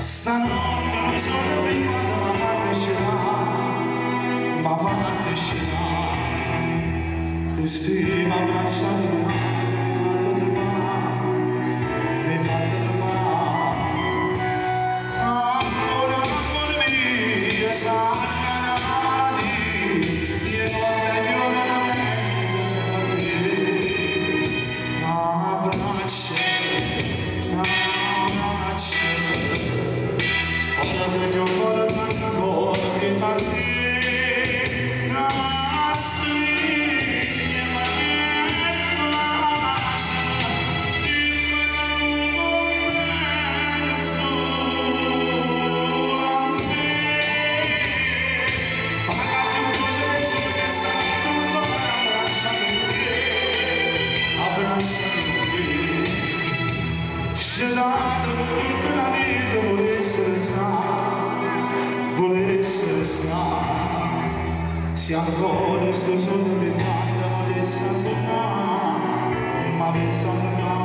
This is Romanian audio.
Stanotte non sono prima ma fatte scenà ti stiamo abbracciati di mano mi fate trovare ancora mia sana la malattia io non te chiudo la mezza abbraccia Fără de-o fără tanto che tanti Dato tutta la vita volesse stare se ancora sto solo mi manda ma pensa sognare